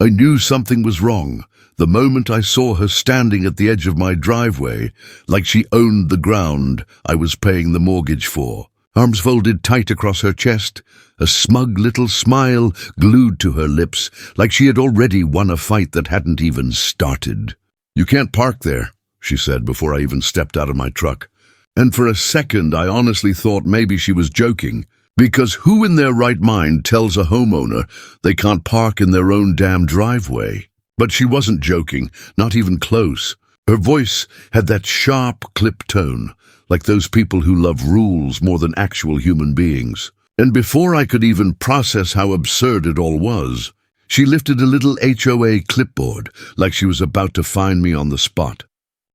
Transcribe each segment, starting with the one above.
I knew something was wrong the moment I saw her standing at the edge of my driveway, like she owned the ground I was paying the mortgage for. Arms folded tight across her chest, a smug little smile glued to her lips, like she had already won a fight that hadn't even started. "You can't park there," she said before I even stepped out of my truck. And for a second I honestly thought maybe she was joking, because who in their right mind tells a homeowner they can't park in their own damn driveway? But she wasn't joking, not even close. Her voice had that sharp, clipped tone, like those people who love rules more than actual human beings. And before I could even process how absurd it all was, she lifted a little HOA clipboard, like she was about to fine me on the spot.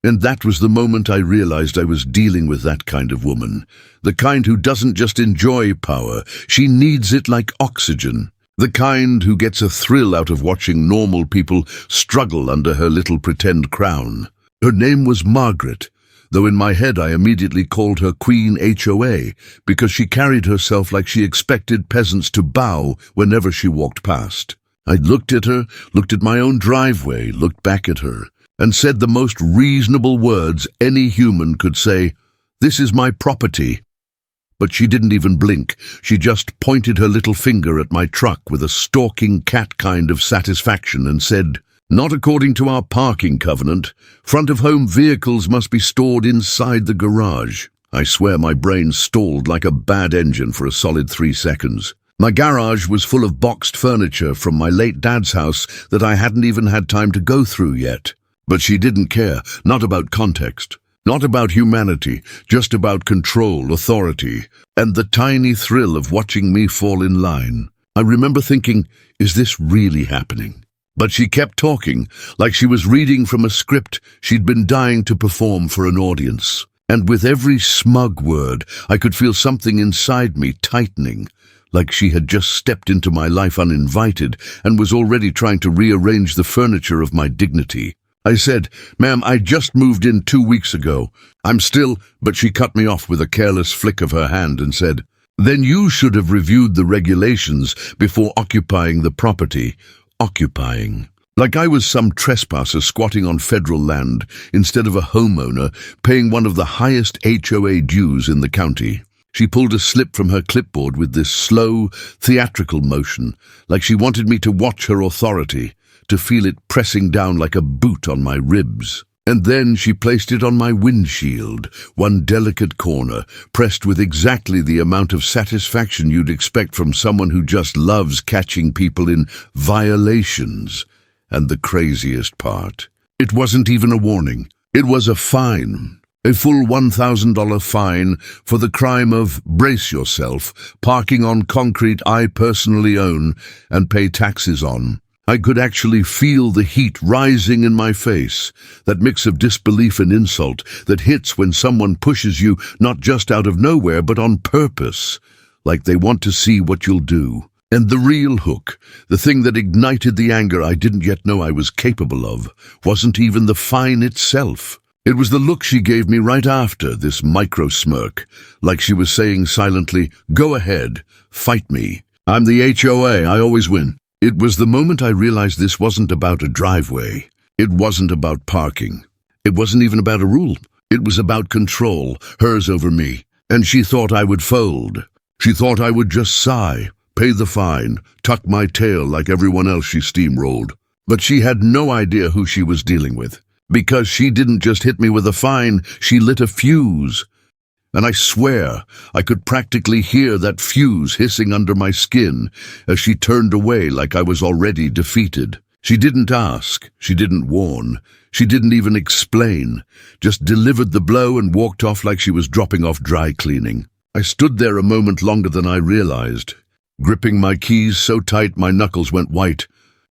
And that was the moment I realized I was dealing with that kind of woman. The kind who doesn't just enjoy power, she needs it like oxygen. The kind who gets a thrill out of watching normal people struggle under her little pretend crown. Her name was Margaret, though in my head I immediately called her Queen HOA, because she carried herself like she expected peasants to bow whenever she walked past. I looked at her, looked at my own driveway, looked back at her, and said the most reasonable words any human could say, "This is my property." But she didn't even blink. She just pointed her little finger at my truck with a stalking cat kind of satisfaction and said, "Not according to our parking covenant. Front-of-home vehicles must be stored inside the garage." I swear my brain stalled like a bad engine for a solid 3 seconds. My garage was full of boxed furniture from my late dad's house that I hadn't even had time to go through yet. But she didn't care, not about context. Not about humanity, just about control, authority, and the tiny thrill of watching me fall in line. I remember thinking, is this really happening? But she kept talking, like she was reading from a script she'd been dying to perform for an audience. And with every smug word, I could feel something inside me tightening, like she had just stepped into my life uninvited and was already trying to rearrange the furniture of my dignity. I said, "Ma'am, I just moved in 2 weeks ago. I'm still," but she cut me off with a careless flick of her hand and said, "Then you should have reviewed the regulations before occupying the property." Occupying. Like I was some trespasser squatting on federal land instead of a homeowner paying one of the highest HOA dues in the county. She pulled a slip from her clipboard with this slow, theatrical motion, like she wanted me to watch her authority, to feel it pressing down like a boot on my ribs. And then she placed it on my windshield, one delicate corner, pressed with exactly the amount of satisfaction you'd expect from someone who just loves catching people in violations. And the craziest part, it wasn't even a warning. It was a fine. A full $1,000 fine for the crime of, brace yourself, parking on concrete I personally own and pay taxes on. I could actually feel the heat rising in my face, that mix of disbelief and insult that hits when someone pushes you not just out of nowhere but on purpose, like they want to see what you'll do. And the real hook, the thing that ignited the anger I didn't yet know I was capable of, wasn't even the fine itself. It was the look she gave me right after, this micro-smirk, like she was saying silently, "Go ahead, fight me. I'm the HOA, I always win." It was the moment I realized this wasn't about a driveway. It wasn't about parking. It wasn't even about a rule. It was about control, hers over me. And she thought I would fold. She thought I would just sigh, pay the fine, tuck my tail like everyone else she steamrolled. But she had no idea who she was dealing with. Because she didn't just hit me with a fine, she lit a fuse. And I swear I could practically hear that fuse hissing under my skin as she turned away like I was already defeated. She didn't ask, she didn't warn, she didn't even explain, just delivered the blow and walked off like she was dropping off dry cleaning. I stood there a moment longer than I realized, gripping my keys so tight my knuckles went white,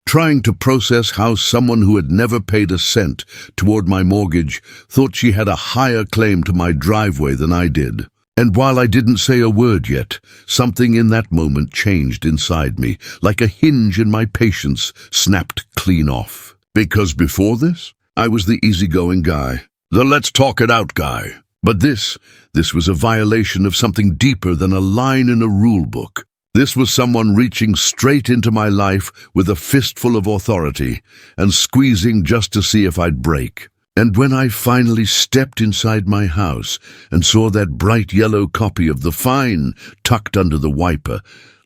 trying to process how someone who had never paid a cent toward my mortgage thought she had a higher claim to my driveway than I did. And while I didn't say a word yet, something in that moment changed inside me, like a hinge in my patience snapped clean off. Because before this, I was the easygoing guy, the let's talk it out guy. But this was a violation of something deeper than a line in a rule book. This was someone reaching straight into my life with a fistful of authority and squeezing just to see if I'd break. And when I finally stepped inside my house and saw that bright yellow copy of the fine tucked under the wiper,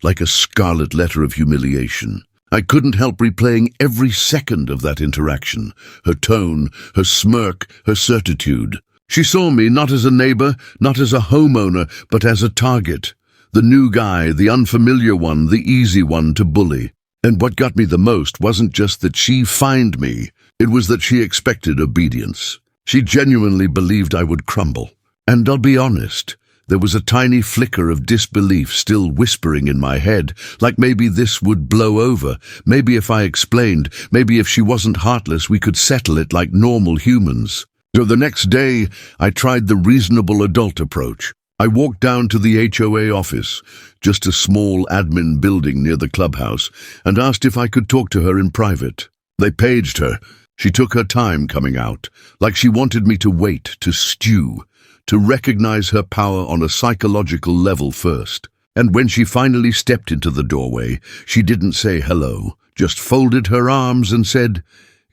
like a scarlet letter of humiliation, I couldn't help replaying every second of that interaction, her tone, her smirk, her certitude. She saw me not as a neighbor, not as a homeowner, but as a target. The new guy, the unfamiliar one, the easy one to bully. And what got me the most wasn't just that she fined me, it was that she expected obedience. She genuinely believed I would crumble. And I'll be honest, there was a tiny flicker of disbelief still whispering in my head, like maybe this would blow over, maybe if I explained, maybe if she wasn't heartless we could settle it like normal humans. So the next day, I tried the reasonable adult approach. I walked down to the HOA office, just a small admin building near the clubhouse, and asked if I could talk to her in private. They paged her. She took her time coming out, like she wanted me to wait, to stew, to recognize her power on a psychological level first. And when she finally stepped into the doorway, she didn't say hello, just folded her arms and said,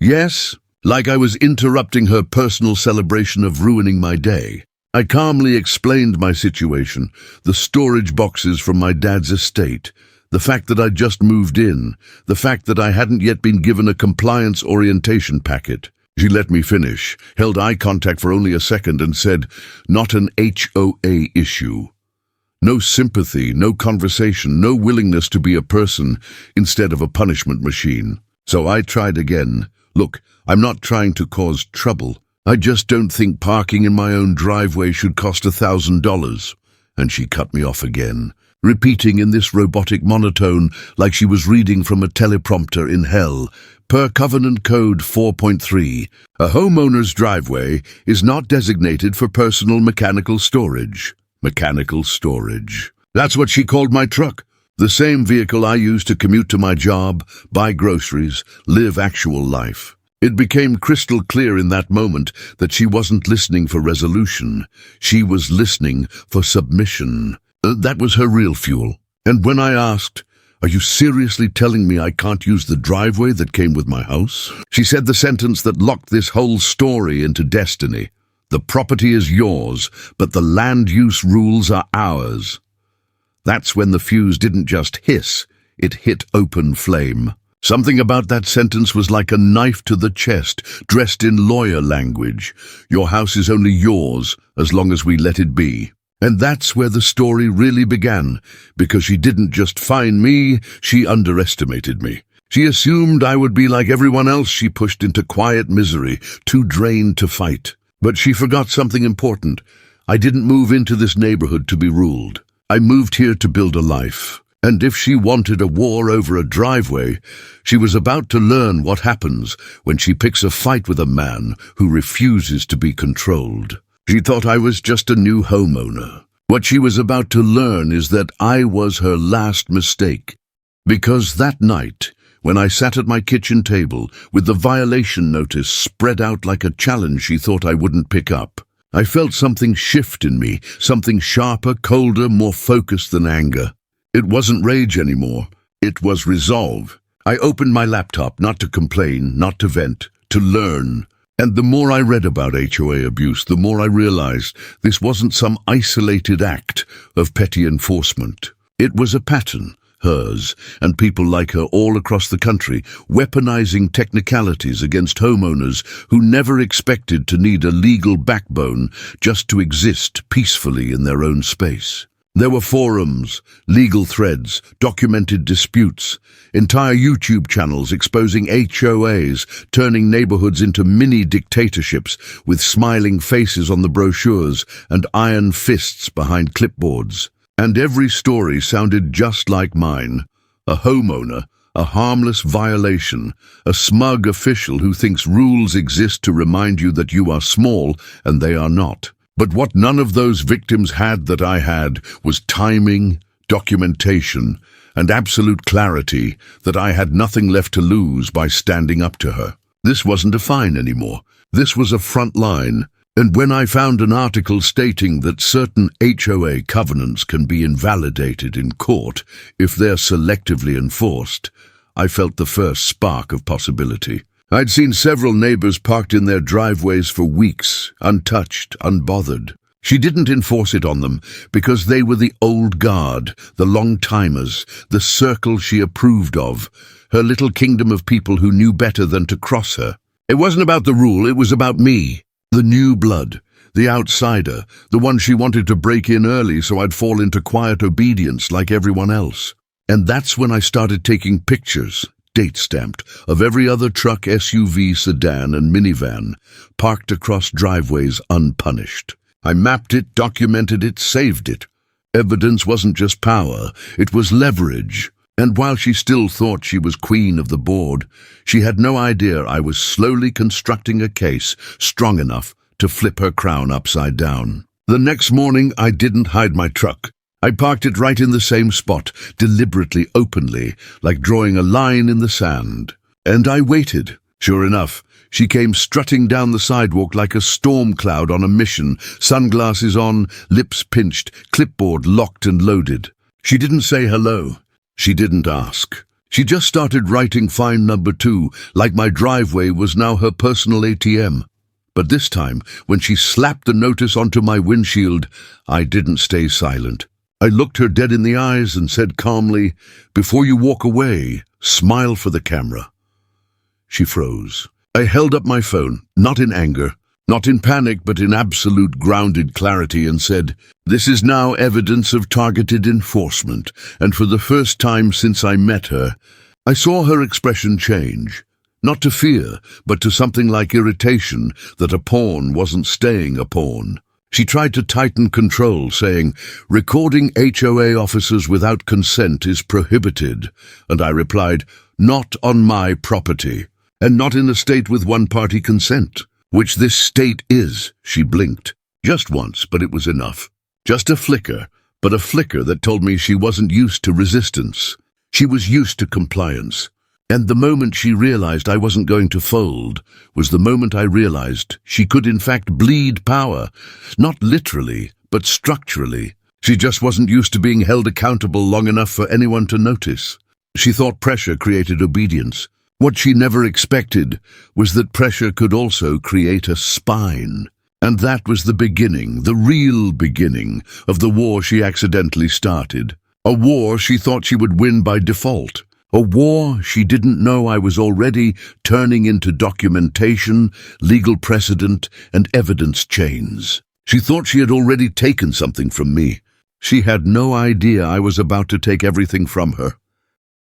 "Yes," like I was interrupting her personal celebration of ruining my day. I calmly explained my situation, the storage boxes from my dad's estate, the fact that I'd just moved in, the fact that I hadn't yet been given a compliance orientation packet. She let me finish, held eye contact for only a second and said, "Not an HOA issue." No sympathy, no conversation, no willingness to be a person instead of a punishment machine. So I tried again. "Look, I'm not trying to cause trouble. I just don't think parking in my own driveway should cost $1,000. And she cut me off again, repeating in this robotic monotone like she was reading from a teleprompter in hell. Per Covenant Code 4.3, a homeowner's driveway is not designated for personal mechanical storage. Mechanical storage. That's what she called my truck. The same vehicle I use to commute to my job, buy groceries, live actual life. It became crystal clear in that moment that she wasn't listening for resolution. She was listening for submission. That was her real fuel. And when I asked, "Are you seriously telling me I can't use the driveway that came with my house?" she said the sentence that locked this whole story into destiny. "The property is yours, but the land use rules are ours." That's when the fuse didn't just hiss, it hit open flame. Something about that sentence was like a knife to the chest, dressed in lawyer language. Your house is only yours, as long as we let it be. And that's where the story really began, because she didn't just fine me, she underestimated me. She assumed I would be like everyone else she pushed into quiet misery, too drained to fight. But she forgot something important. I didn't move into this neighborhood to be ruled. I moved here to build a life. And if she wanted a war over a driveway, she was about to learn what happens when she picks a fight with a man who refuses to be controlled. She thought I was just a new homeowner. What she was about to learn is that I was her last mistake. Because that night, when I sat at my kitchen table with the violation notice spread out like a challenge she thought I wouldn't pick up, I felt something shift in me, something sharper, colder, more focused than anger. It wasn't rage anymore. It was resolve. I opened my laptop, not to complain, not to vent, to learn. And the more I read about HOA abuse, the more I realized this wasn't some isolated act of petty enforcement. It was a pattern, hers, and people like her all across the country, weaponizing technicalities against homeowners who never expected to need a legal backbone just to exist peacefully in their own space. There were forums, legal threads, documented disputes, entire YouTube channels exposing HOAs, turning neighborhoods into mini dictatorships with smiling faces on the brochures and iron fists behind clipboards. And every story sounded just like mine. A homeowner, a harmless violation, a smug official who thinks rules exist to remind you that you are small and they are not. But what none of those victims had that I had was timing, documentation, and absolute clarity that I had nothing left to lose by standing up to her. This wasn't a fine anymore. This was a front line. And when I found an article stating that certain HOA covenants can be invalidated in court if they're selectively enforced, I felt the first spark of possibility. I'd seen several neighbors parked in their driveways for weeks, untouched, unbothered. She didn't enforce it on them because they were the old guard, the long-timers, the circle she approved of, her little kingdom of people who knew better than to cross her. It wasn't about the rule, it was about me. The new blood, the outsider, the one she wanted to break in early so I'd fall into quiet obedience like everyone else. And that's when I started taking pictures, date-stamped, of every other truck, SUV, sedan, and minivan parked across driveways unpunished. I mapped it, documented it, saved it. Evidence wasn't just power, it was leverage. And while she still thought she was queen of the board, she had no idea I was slowly constructing a case strong enough to flip her crown upside down. The next morning, I didn't hide my truck. I parked it right in the same spot, deliberately, openly, like drawing a line in the sand. And I waited. Sure enough, she came strutting down the sidewalk like a storm cloud on a mission, sunglasses on, lips pinched, clipboard locked and loaded. She didn't say hello. She didn't ask. She just started writing fine number 2, like my driveway was now her personal ATM. But this time, when she slapped the notice onto my windshield, I didn't stay silent. I looked her dead in the eyes and said calmly, "Before you walk away, smile for the camera." She froze. I held up my phone, not in anger, not in panic, but in absolute grounded clarity, and said, "This is now evidence of targeted enforcement," and for the first time since I met her, I saw her expression change, not to fear, but to something like irritation that a pawn wasn't staying a pawn. She tried to tighten control, saying, "Recording HOA officers without consent is prohibited," and I replied, "Not on my property, and not in a state with one-party consent." "Which this state is," she blinked. Just once, but it was enough. Just a flicker, but a flicker that told me she wasn't used to resistance. She was used to compliance. And the moment she realized I wasn't going to fold was the moment I realized she could in fact bleed power, not literally, but structurally. She just wasn't used to being held accountable long enough for anyone to notice. She thought pressure created obedience. What she never expected was that pressure could also create a spine. And that was the beginning, the real beginning, of the war she accidentally started. A war she thought she would win by default. A war she didn't know I was already turning into documentation, legal precedent, and evidence chains. She thought she had already taken something from me. She had no idea I was about to take everything from her.